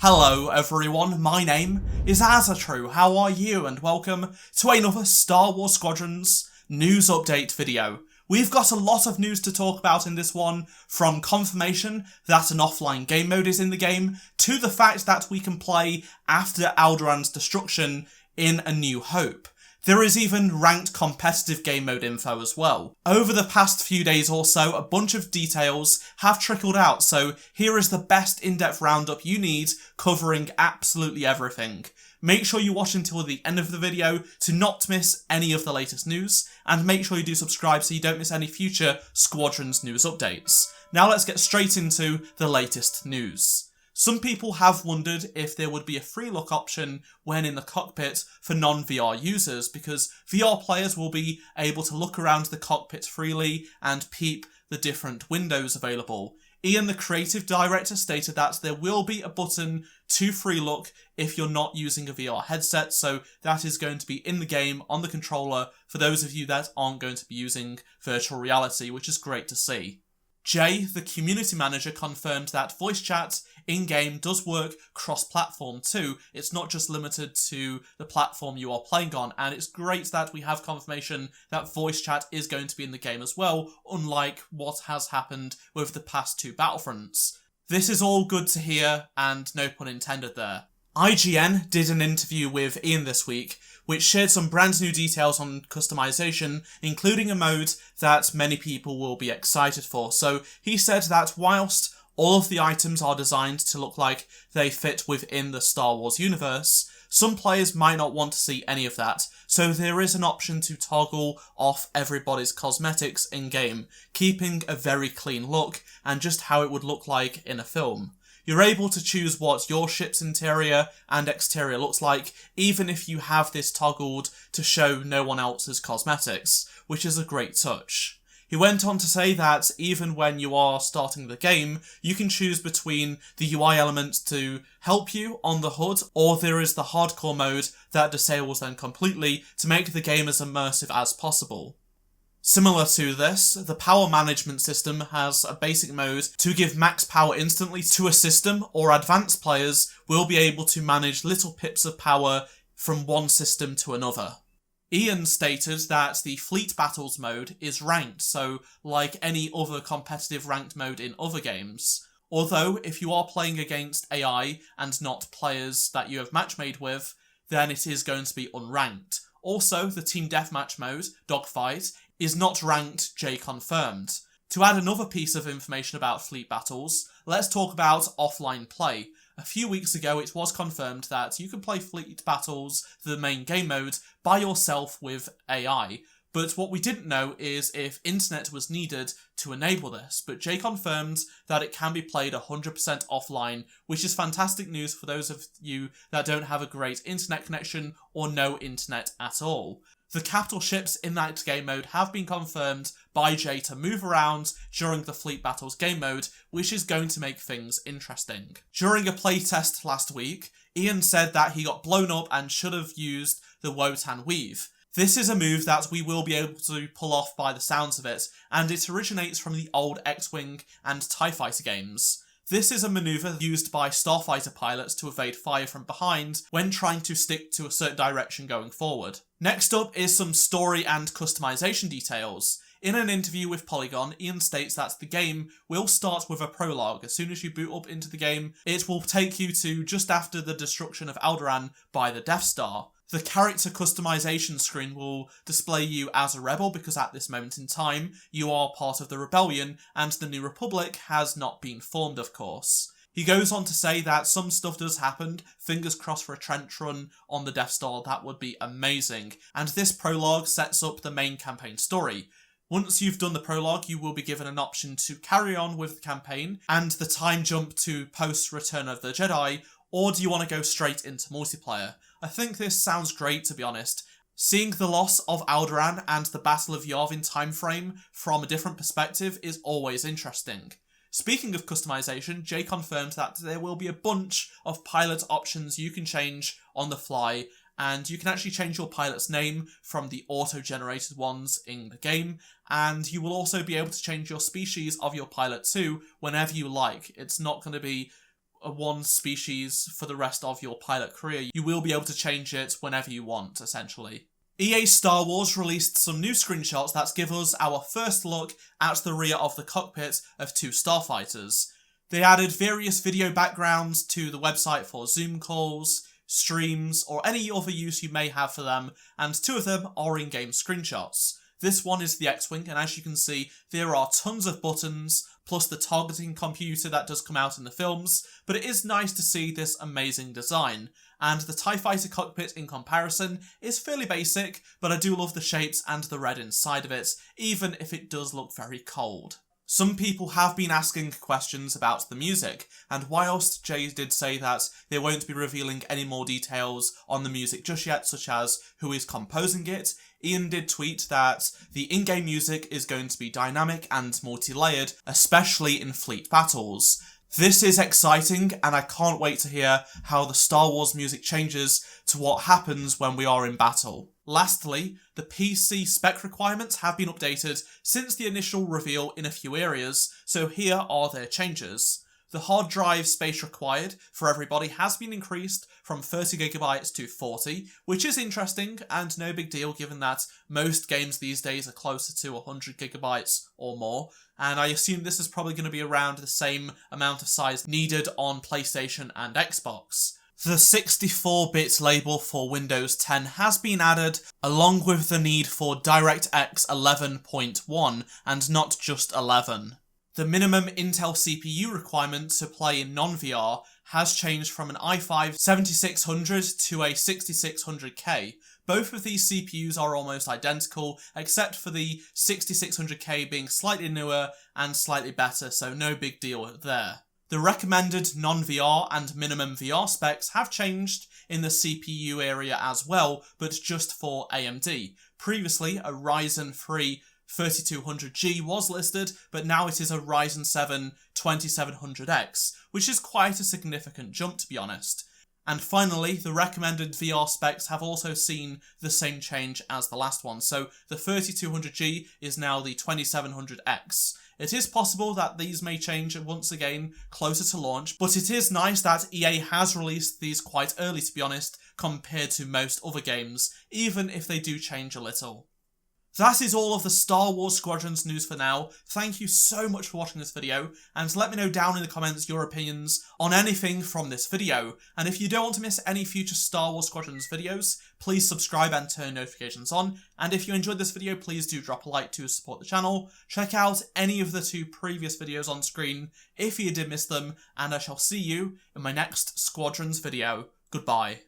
Hello everyone, my name is Azatru, how are you, and welcome to another Star Wars Squadrons news update video. We've got a lot of news to talk about in this one, from confirmation that an offline game mode is in the game, to the fact that we can play after Alderaan's destruction in A New Hope. There is even ranked competitive game mode info as well. Over the past few days or so, a bunch of details have trickled out, so here is the best in-depth roundup you need, covering absolutely everything. Make sure you watch until the end of the video to not miss any of the latest news, and make sure you do subscribe so you don't miss any future Squadrons news updates. Now let's get straight into the latest news. Some people have wondered if there would be a free look option when in the cockpit for non-VR users, because VR players will be able to look around the cockpit freely and peep the different windows available. Ian, the creative director, stated that there will be a button to free look if you're not using a VR headset, so that is going to be in the game on the controller for those of you that aren't going to be using virtual reality, which is great to see. Jay, the community manager, confirmed that voice chat in-game does work cross-platform too. It's not just limited to the platform you are playing on, and it's great that we have confirmation that voice chat is going to be in the game as well, unlike what has happened with the past two Battlefronts. This is all good to hear, and no pun intended there. IGN did an interview with Ian this week, which shared some brand new details on customization, including a mode that many people will be excited for. So he said that whilst all of the items are designed to look like they fit within the Star Wars universe, some players might not want to see any of that, so there is an option to toggle off everybody's cosmetics in-game, keeping a very clean look and just how it would look like in a film. You're able to choose what your ship's interior and exterior looks like, even if you have this toggled to show no one else's cosmetics, which is a great touch. He went on to say that even when you are starting the game, you can choose between the UI elements to help you on the HUD, or there is the hardcore mode that disables them completely to make the game as immersive as possible. Similar to this, the power management system has a basic mode to give max power instantly to a system, or advanced players will be able to manage little pips of power from one system to another. Ian stated that the Fleet Battles mode is ranked, so like any other competitive ranked mode in other games. Although, if you are playing against AI and not players that you have matchmade with, then it is going to be unranked. Also, the Team Deathmatch mode, Dogfight, is not ranked J confirmed. To add another piece of information about Fleet Battles, let's talk about offline play. A few weeks ago it was confirmed that you can play Fleet Battles, the main game mode, by yourself with AI. But what we didn't know is if internet was needed to enable this, but Jay confirmed that it can be played 100% offline, which is fantastic news for those of you that don't have a great internet connection or no internet at all. The capital ships in that game mode have been confirmed by Jay to move around during the Fleet Battles game mode, which is going to make things interesting. During a playtest last week, Ian said that he got blown up and should have used the Wotan Weave. This is a move that we will be able to pull off by the sounds of it, and it originates from the old X-Wing and TIE Fighter games. This is a maneuver used by starfighter pilots to evade fire from behind when trying to stick to a certain direction going forward. Next up is some story and customization details. In an interview with Polygon, Ian states that the game will start with a prologue. As soon as you boot up into the game, it will take you to just after the destruction of Alderaan by the Death Star. The character customization screen will display you as a rebel because at this moment in time, you are part of the rebellion and the New Republic has not been formed, of course. He goes on to say that some stuff does happen, fingers crossed for a trench run on the Death Star, that would be amazing. And this prologue sets up the main campaign story. Once you've done the prologue, you will be given an option to carry on with the campaign and the time jump to post-Return of the Jedi, or do you want to go straight into multiplayer? I think this sounds great, to be honest. Seeing the loss of Alderaan and the Battle of Yavin timeframe from a different perspective is always interesting. Speaking of customization, Jay confirmed that there will be a bunch of pilot options you can change on the fly, and you can actually change your pilot's name from the auto-generated ones in the game, and you will also be able to change your species of your pilot too whenever you like. It's not going to be one species for the rest of your pilot career. You will be able to change it whenever you want, essentially. EA Star Wars released some new screenshots that give us our first look at the rear of the cockpit of two starfighters. They added various video backgrounds to the website for Zoom calls, streams, or any other use you may have for them, and two of them are in-game screenshots. This one is the X-Wing, and as you can see, there are tons of buttons, plus the targeting computer that does come out in the films, but it is nice to see this amazing design. And the TIE Fighter cockpit in comparison is fairly basic, but I do love the shapes and the red inside of it, even if it does look very cold. Some people have been asking questions about the music, and whilst Jay did say that they won't be revealing any more details on the music just yet, such as who is composing it, Ian did tweet that the in-game music is going to be dynamic and multi-layered, especially in fleet battles. This is exciting, and I can't wait to hear how the Star Wars music changes to what happens when we are in battle. Lastly, the PC spec requirements have been updated since the initial reveal in a few areas, so here are their changes. The hard drive space required for everybody has been increased from 30GB to 40, which is interesting and no big deal given that most games these days are closer to 100GB or more, and I assume this is probably going to be around the same amount of size needed on PlayStation and Xbox. The 64-bit label for Windows 10 has been added, along with the need for DirectX 11.1 and not just 11. The minimum Intel CPU requirement to play in non-VR has changed from an i5 7600 to a 6600K. Both of these CPUs are almost identical, except for the 6600K being slightly newer and slightly better, so no big deal there. The recommended non-VR and minimum VR specs have changed in the CPU area as well, but just for AMD. Previously, a Ryzen 3 3200G was listed, but now it is a Ryzen 7 2700X, which is quite a significant jump to be honest. And finally, the recommended VR specs have also seen the same change as the last one, so the 3200G is now the 2700X. It is possible that these may change once again closer to launch, but it is nice that EA has released these quite early to be honest, compared to most other games, even if they do change a little. That is all of the Star Wars Squadrons news for now. Thank you so much for watching this video, and let me know down in the comments your opinions on anything from this video. And if you don't want to miss any future Star Wars Squadrons videos, please subscribe and turn notifications on. And if you enjoyed this video, please do drop a like to support the channel. Check out any of the two previous videos on screen if you did miss them, and I shall see you in my next Squadrons video. Goodbye.